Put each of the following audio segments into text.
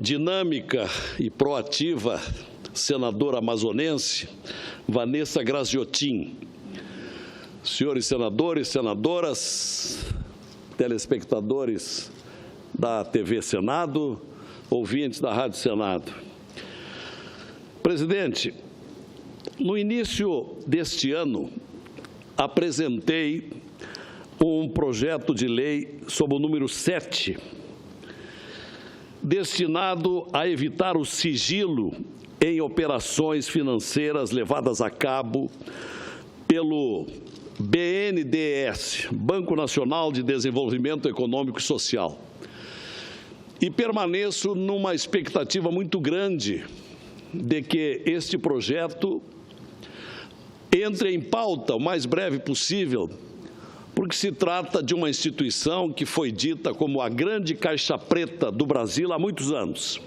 dinâmica e proativa senadora amazonense, Vanessa Graziotin. Senhores senadores, senadoras, telespectadores da TV Senado, ouvintes da Rádio Senado. Presidente, no início deste ano, apresentei um projeto de lei sob o número 7, destinado a evitar o sigilo em operações financeiras levadas a cabo pelo BNDES, Banco Nacional de Desenvolvimento Econômico e Social. E permaneço numa expectativa muito grande de que este projeto entre em pauta o mais breve possível, porque se trata de uma instituição que foi dita como a grande caixa preta do Brasil há muitos anos.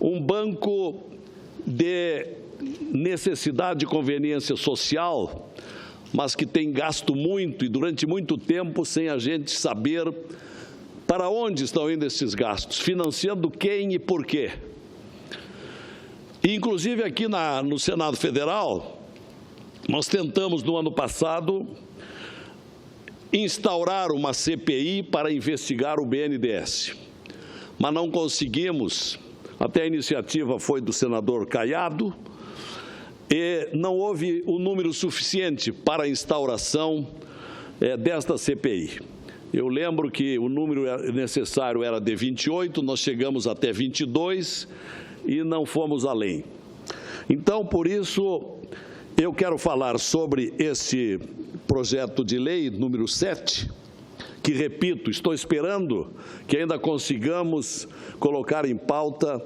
Um banco de necessidade e conveniência social, mas que tem gasto muito e durante muito tempo sem a gente saber para onde estão indo esses gastos, financiando quem e por quê. E, inclusive, aqui no Senado Federal, nós tentamos, no ano passado, instaurar uma CPI para investigar o BNDES, mas não conseguimos. Até a iniciativa foi do senador Caiado e não houve o número suficiente para a instauração desta CPI. Eu lembro que o número necessário era de 28, nós chegamos até 22 e não fomos além. Então, por isso, eu quero falar sobre esse projeto de lei número 7, que, repito, estou esperando que ainda consigamos colocar em pauta,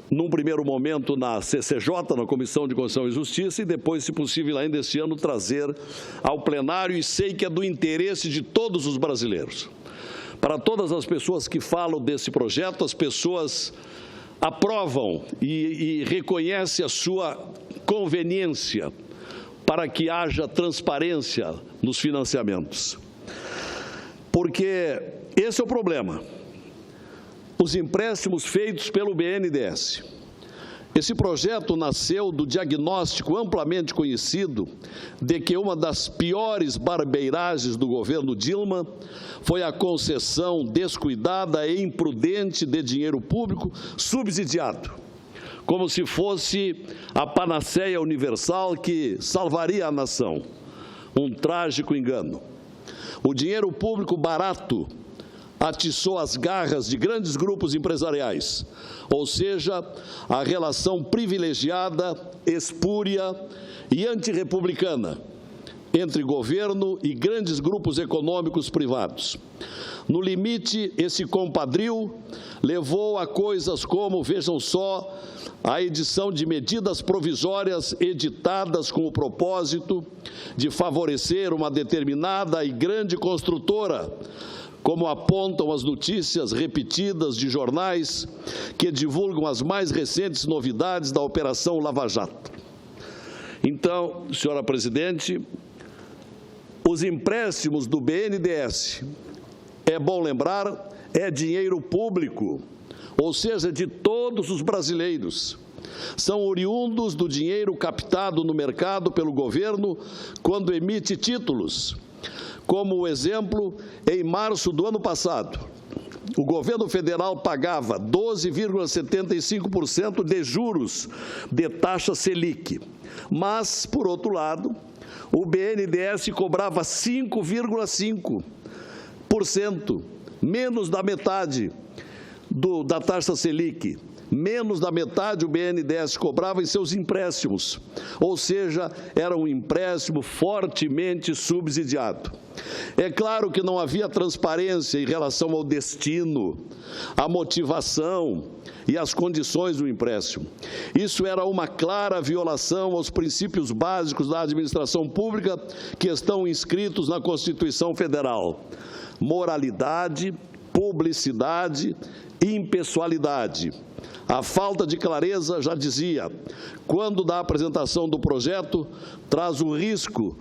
num primeiro momento, na CCJ, na Comissão de Constituição e Justiça, e depois, se possível, ainda este ano, trazer ao plenário, e sei que é do interesse de todos os brasileiros. Para todas as pessoas que falam desse projeto, as pessoas aprovam e reconhecem a sua conveniência para que haja transparência nos financiamentos. Porque esse é o problema. Os empréstimos feitos pelo BNDES. Esse projeto nasceu do diagnóstico amplamente conhecido de que uma das piores barbeiragens do governo Dilma foi a concessão descuidada e imprudente de dinheiro público subsidiado, como se fosse a panaceia universal que salvaria a nação. Um trágico engano. O dinheiro público barato atiçou as garras de grandes grupos empresariais, ou seja, a relação privilegiada, espúria e antirrepublicana entre governo e grandes grupos econômicos privados. No limite, esse compadrio levou a coisas como, vejam só, a edição de medidas provisórias editadas com o propósito de favorecer uma determinada e grande construtora, como apontam as notícias repetidas de jornais que divulgam as mais recentes novidades da Operação Lava Jato. Então, senhora presidente, os empréstimos do BNDES, é bom lembrar, é dinheiro público, ou seja, de todos os brasileiros. São oriundos do dinheiro captado no mercado pelo governo quando emite títulos. Como exemplo, em março do ano passado, o governo federal pagava 12,75% de juros de taxa Selic, mas, por outro lado, o BNDES cobrava 5,5%, menos da metade da taxa Selic. Menos da metade o BNDES cobrava em seus empréstimos, ou seja, era um empréstimo fortemente subsidiado. É claro que não havia transparência em relação ao destino, à motivação e às condições do empréstimo. Isso era uma clara violação aos princípios básicos da administração pública que estão inscritos na Constituição Federal: moralidade, publicidade e impessoalidade. A falta de clareza, já dizia, quando da apresentação do projeto, traz o risco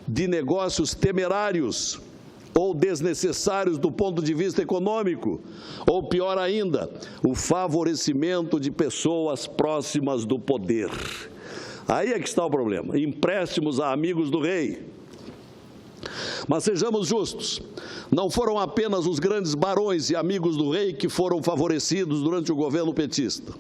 de negócios temerários ou desnecessários do ponto de vista econômico, ou pior ainda, o favorecimento de pessoas próximas do poder. Aí é que está o problema, empréstimos a amigos do rei. Mas sejamos justos, não foram apenas os grandes barões e amigos do rei que foram favorecidos durante o governo petista.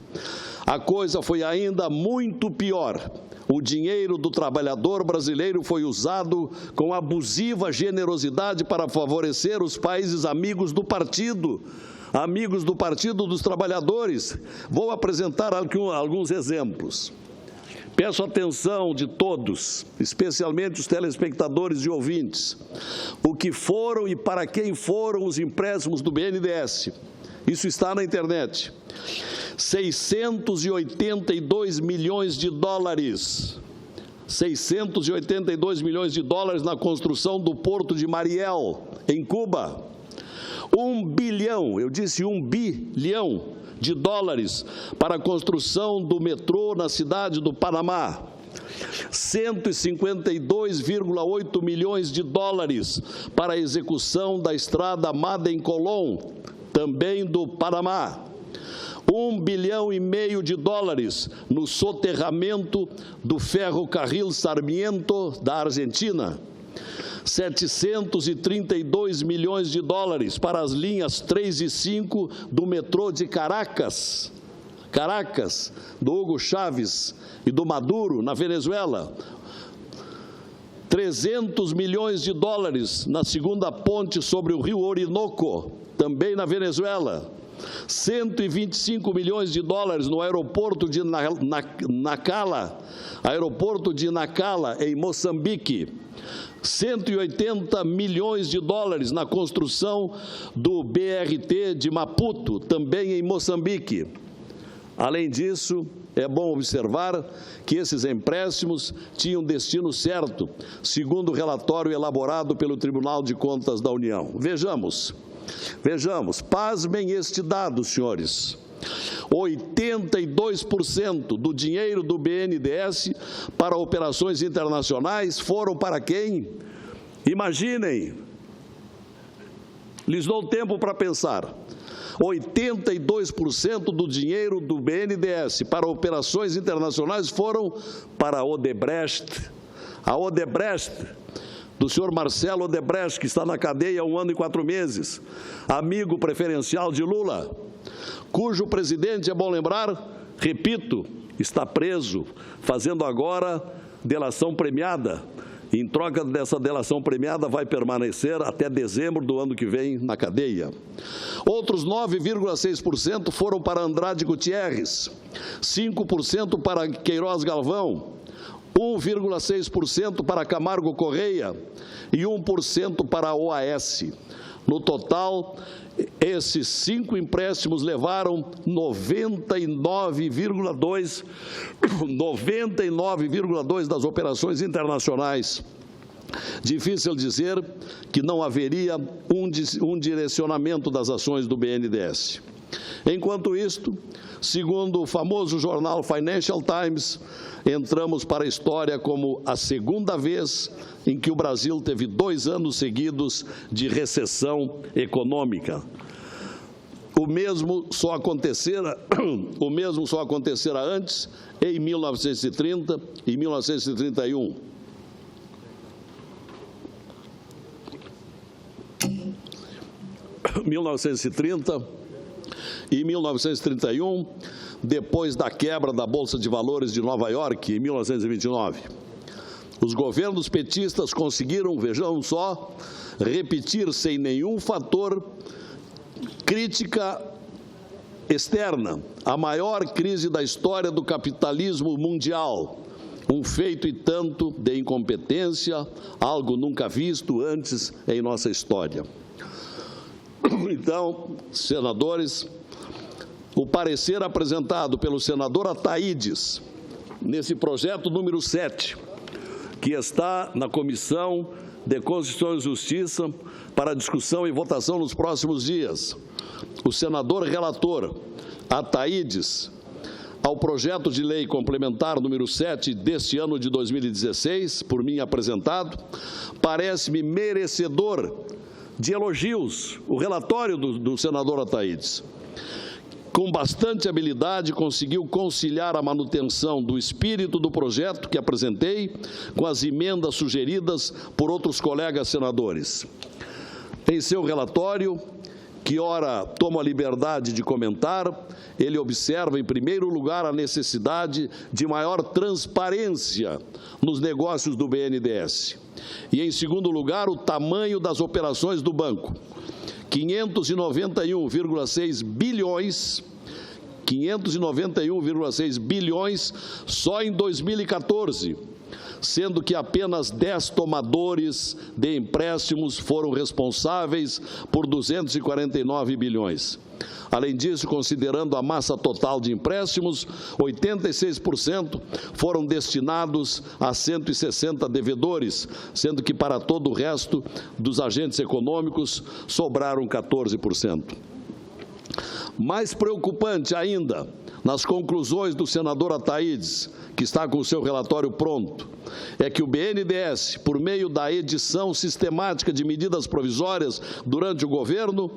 A coisa foi ainda muito pior. O dinheiro do trabalhador brasileiro foi usado com abusiva generosidade para favorecer os países amigos do Partido dos Trabalhadores. Vou apresentar alguns exemplos. Peço atenção de todos, especialmente os telespectadores e ouvintes, o que foram e para quem foram os empréstimos do BNDES. Isso está na internet. 682 milhões de dólares. 682 milhões de dólares na construção do Porto de Mariel, em Cuba. 1 bilhão, eu disse 1 bilhão de dólares para a construção do metrô na cidade do Panamá. 152,8 milhões de dólares para a execução da estrada Madem-Colón, também do Panamá. 1,5 bilhão de dólares no soterramento do ferrocarril Sarmiento da Argentina. 732 milhões de dólares para as linhas 3 e 5 do metrô de Caracas, do Hugo Chávez e do Maduro, na Venezuela. 300 milhões de dólares na segunda ponte sobre o rio Orinoco, também na Venezuela. 125 milhões de dólares no aeroporto de Nacala, em Moçambique. 180 milhões de dólares na construção do BRT de Maputo, também em Moçambique. Além disso, é bom observar que esses empréstimos tinham destino certo, segundo o relatório elaborado pelo Tribunal de Contas da União. Vejamos, pasmem este dado, senhores. 82% do dinheiro do BNDES para operações internacionais foram para quem? Imaginem, lhes dou tempo para pensar. 82% do dinheiro do BNDES para operações internacionais foram para a Odebrecht. A Odebrecht, do senhor Marcelo Odebrecht, que está na cadeia há 1 ano e 4 meses, amigo preferencial de Lula, cujo presidente, é bom lembrar, repito, está preso, fazendo agora delação premiada. Em troca dessa delação premiada, vai permanecer até dezembro do ano que vem na cadeia. Outros 9,6% foram para Andrade Gutierrez, 5% para Queiroz Galvão, 1,6% para Camargo Correia e 1% para a OAS. No total, esses 5 empréstimos levaram 99,2% das operações internacionais. Difícil dizer que não haveria um direcionamento das ações do BNDES. Enquanto isto, segundo o famoso jornal Financial Times, entramos para a história como a segunda vez em que o Brasil teve 2 anos seguidos de recessão econômica. O mesmo só acontecera antes, em 1930 e 1931. Em 1930 e 1931, depois da quebra da Bolsa de Valores de Nova York, em 1929. Os governos petistas conseguiram, vejam só, repetir sem nenhum fator crítica externa a maior crise da história do capitalismo mundial, um feito e tanto de incompetência, algo nunca visto antes em nossa história. Então, senadores, o parecer apresentado pelo senador Ataídes, nesse projeto número 7, que está na Comissão de Constituição e Justiça para discussão e votação nos próximos dias. O senador relator Ataídes, ao projeto de lei complementar número 7 deste ano de 2016, por mim apresentado, parece-me merecedor de elogios o relatório do senador Ataídes. Com bastante habilidade, conseguiu conciliar a manutenção do espírito do projeto que apresentei com as emendas sugeridas por outros colegas senadores. Em seu relatório, que ora tomo a liberdade de comentar, ele observa, em primeiro lugar, a necessidade de maior transparência nos negócios do BNDES. E, em segundo lugar, o tamanho das operações do banco. 591,6 bilhões só em 2014, sendo que apenas 10 tomadores de empréstimos foram responsáveis por 249 bilhões. Além disso, considerando a massa total de empréstimos, 86% foram destinados a 160 devedores, sendo que para todo o resto dos agentes econômicos sobraram 14%. Mais preocupante ainda, nas conclusões do senador Ataídes, que está com o seu relatório pronto, é que o BNDES, por meio da edição sistemática de medidas provisórias durante o governo,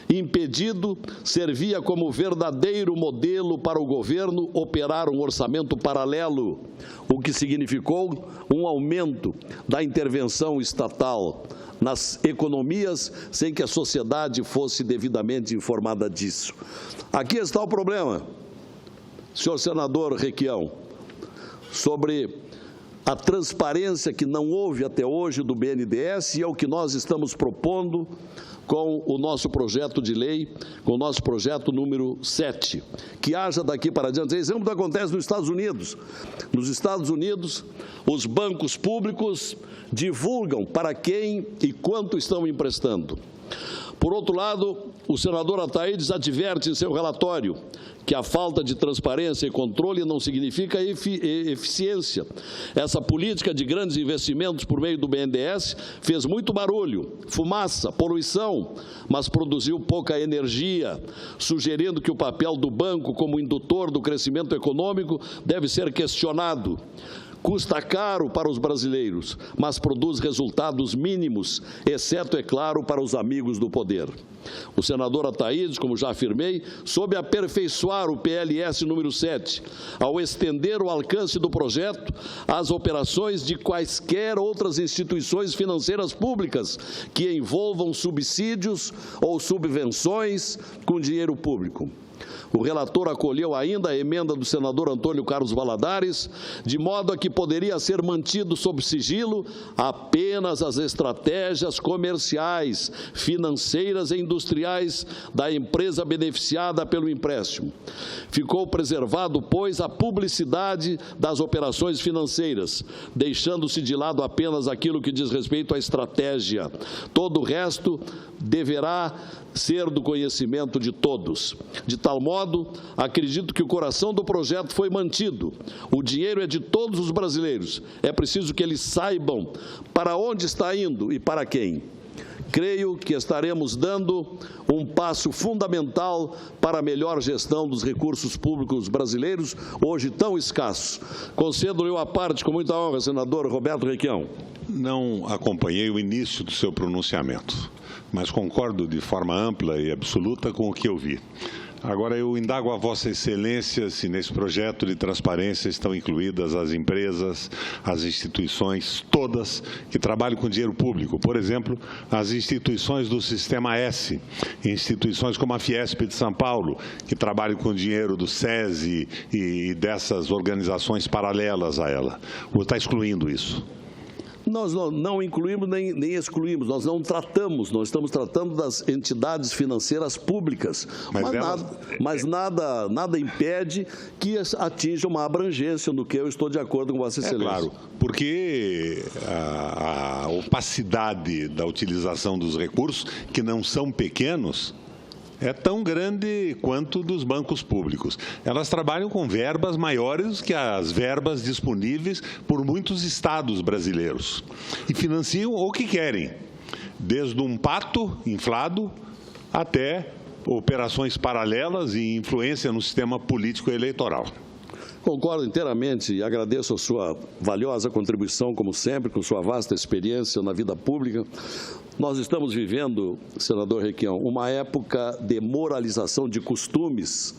impedido, servia como verdadeiro modelo para o governo operar um orçamento paralelo, o que significou um aumento da intervenção estatal nas economias sem que a sociedade fosse devidamente informada disso. Aqui está o problema, senhor senador Requião, sobre a transparência que não houve até hoje do BNDES e é o que nós estamos propondo com o nosso projeto de lei, com o nosso projeto número 7, que haja daqui para diante. Exemplo do que acontece nos Estados Unidos. Nos Estados Unidos, os bancos públicos divulgam para quem e quanto estão emprestando. Por outro lado, o senador Ataídes adverte em seu relatório que a falta de transparência e controle não significa eficiência. Essa política de grandes investimentos por meio do BNDES fez muito barulho, fumaça, poluição, mas produziu pouca energia, sugerindo que o papel do banco como indutor do crescimento econômico deve ser questionado. Custa caro para os brasileiros, mas produz resultados mínimos, exceto, é claro, para os amigos do poder. O senador Ataídes, como já afirmei, soube aperfeiçoar o PLS número 7, ao estender o alcance do projeto às operações de quaisquer outras instituições financeiras públicas que envolvam subsídios ou subvenções com dinheiro público. O relator acolheu ainda a emenda do senador Antônio Carlos Valadares, de modo a que poderia ser mantido sob sigilo apenas as estratégias comerciais, financeiras e industriais da empresa beneficiada pelo empréstimo. Ficou preservado, pois, a publicidade das operações financeiras, deixando-se de lado apenas aquilo que diz respeito à estratégia. Todo o resto deverá ser do conhecimento de todos. De tal modo, acredito que o coração do projeto foi mantido. O dinheiro é de todos os brasileiros. É preciso que eles saibam para onde está indo e para quem. Creio que estaremos dando um passo fundamental para a melhor gestão dos recursos públicos brasileiros, hoje tão escassos. Concedo-lhe a parte, com muita honra, senador Roberto Requião. Não acompanhei o início do seu pronunciamento, mas concordo de forma ampla e absoluta com o que eu vi. Agora, eu indago a Vossa Excelência se nesse projeto de transparência estão incluídas as empresas, as instituições, todas, que trabalham com dinheiro público. Por exemplo, as instituições do Sistema S, instituições como a Fiesp de São Paulo, que trabalham com dinheiro do SESI e dessas organizações paralelas a ela. Ou está excluindo isso? Nós não incluímos nem excluímos, nós não tratamos, nós estamos tratando das entidades financeiras públicas, mas nada impede que atinja uma abrangência no que eu estou de acordo com Vossa Excelência. É claro, porque a opacidade da utilização dos recursos, que não são pequenos, é tão grande quanto dos bancos públicos. Elas trabalham com verbas maiores que as verbas disponíveis por muitos estados brasileiros e financiam o que querem, desde um pato inflado até operações paralelas e influência no sistema político eleitoral. Concordo inteiramente e agradeço a sua valiosa contribuição, como sempre, com sua vasta experiência na vida pública. Nós estamos vivendo, senador Requião, uma época de moralização de costumes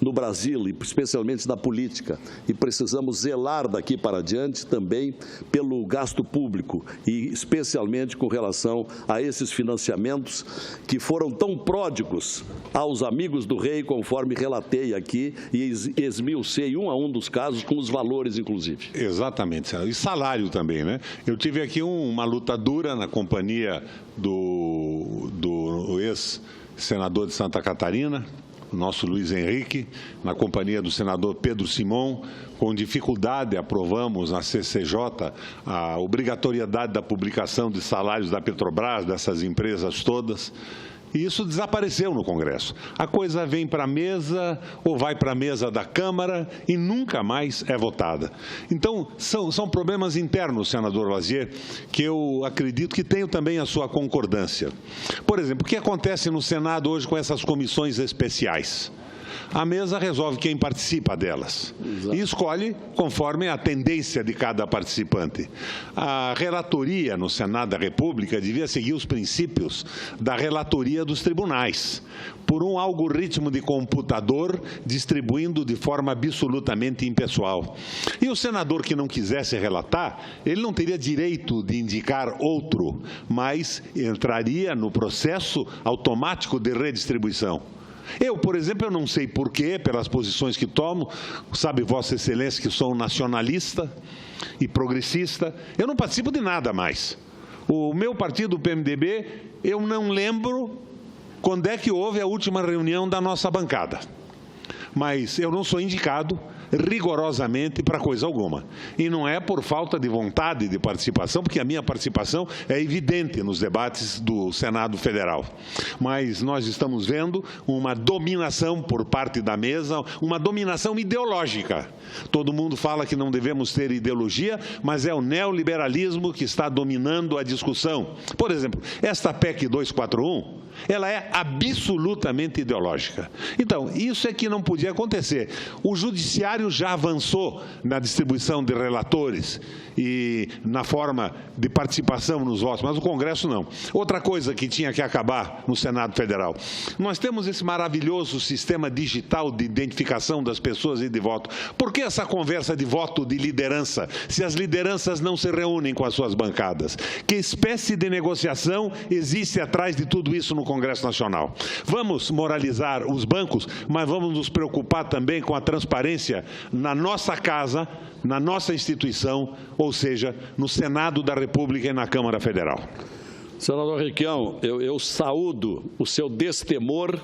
no Brasil, e especialmente na política, e precisamos zelar daqui para diante também pelo gasto público, e especialmente com relação a esses financiamentos que foram tão pródigos aos amigos do rei, conforme relatei aqui, e esmiucei um a um dos casos, com os valores, inclusive. Exatamente, e salário também, né? Eu tive aqui uma luta dura na companhia do ex-senador de Santa Catarina, nosso Luiz Henrique, na companhia do senador Pedro Simon. Com dificuldade aprovamos na CCJ a obrigatoriedade da publicação de salários da Petrobras, dessas empresas todas. E isso desapareceu no Congresso. A coisa vem para a mesa ou vai para a mesa da Câmara e nunca mais é votada. Então, são problemas internos, senador Lazier, que eu acredito que tenho também a sua concordância. Por exemplo, o que acontece no Senado hoje com essas comissões especiais? A mesa resolve quem participa delas. Exato. E escolhe conforme a tendência de cada participante. A relatoria no Senado da República devia seguir os princípios da relatoria dos tribunais, por um algoritmo de computador distribuindo de forma absolutamente impessoal. E o senador que não quisesse relatar, ele não teria direito de indicar outro, mas entraria no processo automático de redistribuição. Eu, por exemplo, eu não sei porquê, pelas posições que tomo, sabe Vossa Excelência que sou um nacionalista e progressista, eu não participo de nada mais. O meu partido, o PMDB, eu não lembro quando é que houve a última reunião da nossa bancada. Mas eu não sou indicado rigorosamente para coisa alguma. E não é por falta de vontade de participação, porque a minha participação é evidente nos debates do Senado Federal. Mas nós estamos vendo uma dominação por parte da mesa, uma dominação ideológica. Todo mundo fala que não devemos ter ideologia, mas é o neoliberalismo que está dominando a discussão. Por exemplo, esta PEC 241, ela é absolutamente ideológica. Então, isso é que não podia acontecer. O Judiciário já avançou na distribuição de relatores e na forma de participação nos votos, mas o Congresso não. Outra coisa que tinha que acabar no Senado Federal. Nós temos esse maravilhoso sistema digital de identificação das pessoas e de voto. Por que essa conversa de voto de liderança, se as lideranças não se reúnem com as suas bancadas? Que espécie de negociação existe atrás de tudo isso no Congresso Nacional? Vamos moralizar os bancos, mas vamos nos preocupar também com a transparência na nossa casa, na nossa instituição, ou seja, no Senado da República e na Câmara Federal. Senador Requião, eu saúdo o seu destemor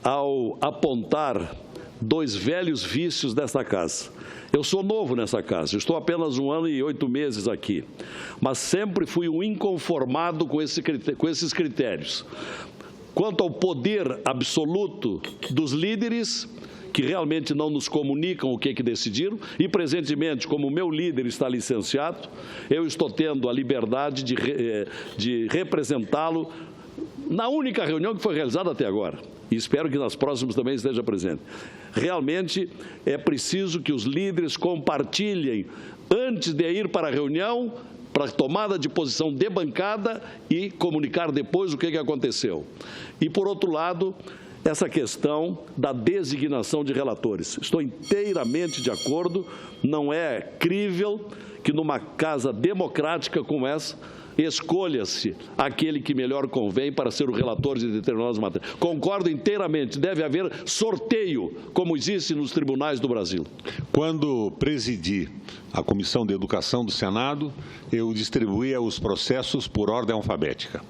ao apontar dois velhos vícios dessa casa. Eu sou novo nessa casa, estou apenas 1 ano e 8 meses aqui, mas sempre fui um inconformado com esses critérios. Quanto ao poder absoluto dos líderes, que realmente não nos comunicam o que decidiram, e presentemente, como o meu líder está licenciado, eu estou tendo a liberdade de representá-lo na única reunião que foi realizada até agora. E espero que nas próximas também esteja presente. Realmente é preciso que os líderes compartilhem, antes de ir para a reunião, para a tomada de posição de bancada e comunicar depois o que aconteceu. E, por outro lado, essa questão da designação de relatores. Estou inteiramente de acordo, não é crível que numa casa democrática como essa, escolha-se aquele que melhor convém para ser o relator de determinadas matérias. Concordo inteiramente, deve haver sorteio, como existe nos tribunais do Brasil. Quando presidi a Comissão de Educação do Senado, eu distribuía os processos por ordem alfabética.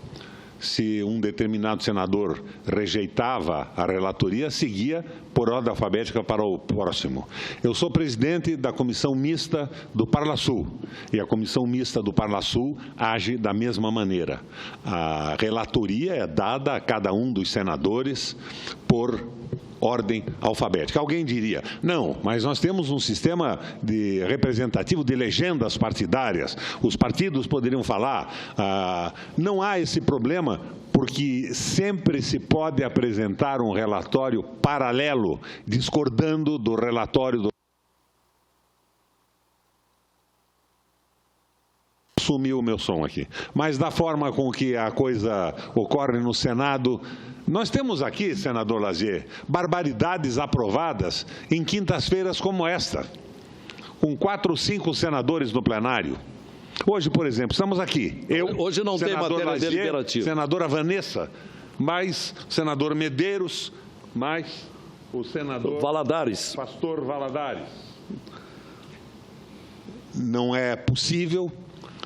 Se um determinado senador rejeitava a relatoria, seguia por ordem alfabética para o próximo. Eu sou presidente da Comissão Mista do Parlasul, e a Comissão Mista do Parlasul age da mesma maneira. A relatoria é dada a cada um dos senadores por ordem alfabética. Alguém diria, não, mas nós temos um sistema representativo de legendas partidárias, os partidos poderiam falar, não há esse problema, porque sempre se pode apresentar um relatório paralelo, discordando do relatório do sumiu o meu som aqui. Mas da forma com que a coisa ocorre no Senado, nós temos aqui, senador Lazier, barbaridades aprovadas em quintas-feiras como esta, com 4 ou 5 senadores no plenário. Hoje, por exemplo, estamos aqui. Hoje não tem matéria Lazier, deliberativa. Senadora Vanessa, mais senador Medeiros, mais o senador Valadares. Pastor Valadares. Não é possível,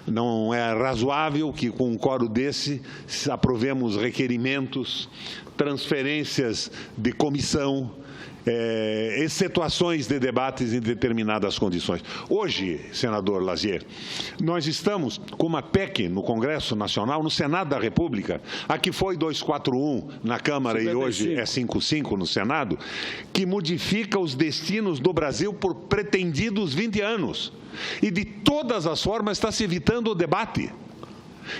não é razoável que com um quórum desse aprovemos requerimentos, transferências de comissão, excetuações de debates em determinadas condições. Hoje, senador Lazier, nós estamos com uma PEC no Congresso Nacional, no Senado da República, a que foi 241 na Câmara 55. E hoje é 55 no Senado, que modifica os destinos do Brasil por pretendidos 20 anos. E de todas as formas está se evitando o debate.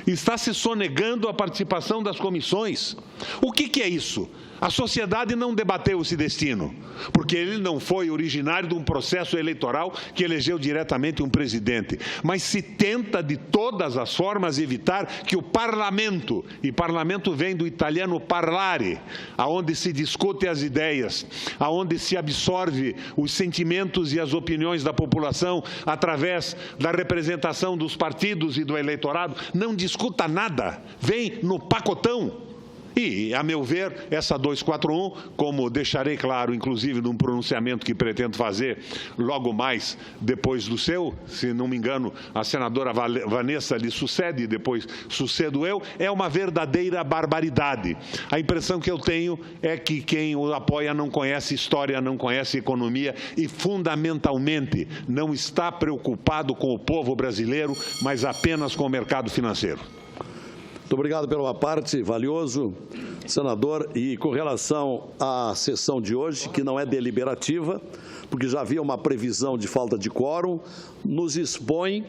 Está se sonegando a participação das comissões. O que é isso? A sociedade não debateu esse destino, porque ele não foi originário de um processo eleitoral que elegeu diretamente um presidente. Mas se tenta de todas as formas evitar que o parlamento, e parlamento vem do italiano parlare, aonde se discute as ideias, aonde se absorve os sentimentos e as opiniões da população através da representação dos partidos e do eleitorado, não discuta nada, vem no pacotão. E, a meu ver, essa 241, como deixarei claro, inclusive, num pronunciamento que pretendo fazer logo mais depois do seu, se não me engano, a senadora Vanessa lhe sucede, depois sucedo eu, é uma verdadeira barbaridade. A impressão que eu tenho é que quem o apoia não conhece história, não conhece economia e, fundamentalmente, não está preocupado com o povo brasileiro, mas apenas com o mercado financeiro. Muito obrigado pela parte, valioso senador. E com relação à sessão de hoje, que não é deliberativa, porque já havia uma previsão de falta de quórum, nos expõe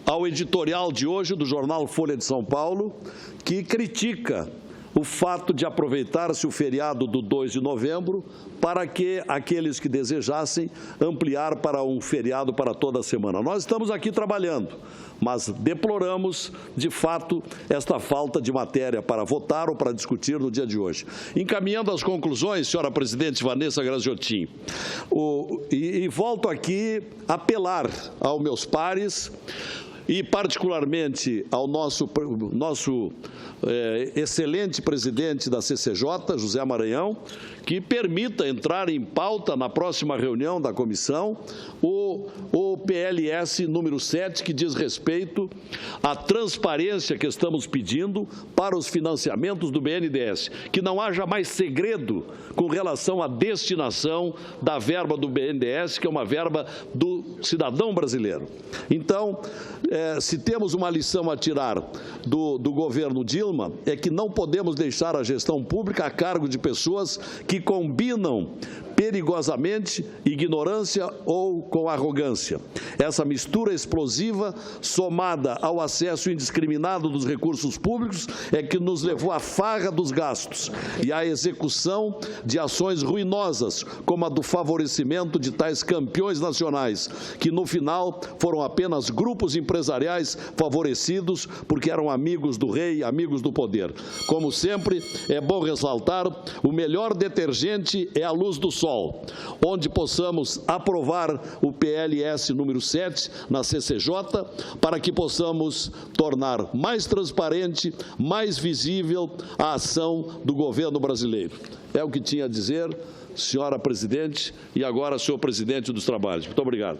ao editorial de hoje do jornal Folha de São Paulo, que critica o fato de aproveitar-se o feriado do 2 de novembro para que aqueles que desejassem ampliar para um feriado para toda a semana. Nós estamos aqui trabalhando, mas deploramos, de fato, esta falta de matéria para votar ou para discutir no dia de hoje. Encaminhando as conclusões, senhora presidente Vanessa Graziotin, e volto aqui a apelar aos meus pares e particularmente ao nosso excelente presidente da CCJ, José Maranhão, que permita entrar em pauta na próxima reunião da comissão o PLS número 7, que diz respeito à transparência que estamos pedindo para os financiamentos do BNDES, que não haja mais segredo com relação à destinação da verba do BNDES, que é uma verba do cidadão brasileiro. Então, se temos uma lição a tirar do governo Dilma, é que não podemos deixar a gestão pública a cargo de pessoas que combinam perigosamente ignorância ou com arrogância. Essa mistura explosiva, somada ao acesso indiscriminado dos recursos públicos, é que nos levou à farra dos gastos e à execução de ações ruinosas, como a do favorecimento de tais campeões nacionais, que no final foram apenas grupos empresariais favorecidos porque eram amigos do rei, amigos do poder. Como sempre, é bom ressaltar, o melhor detergente é a luz do sol, onde possamos aprovar o PLS número 7 na CCJ, para que possamos tornar mais transparente, mais visível a ação do governo brasileiro. É o que tinha a dizer, senhora presidente, e agora senhor presidente dos trabalhos. Muito obrigado.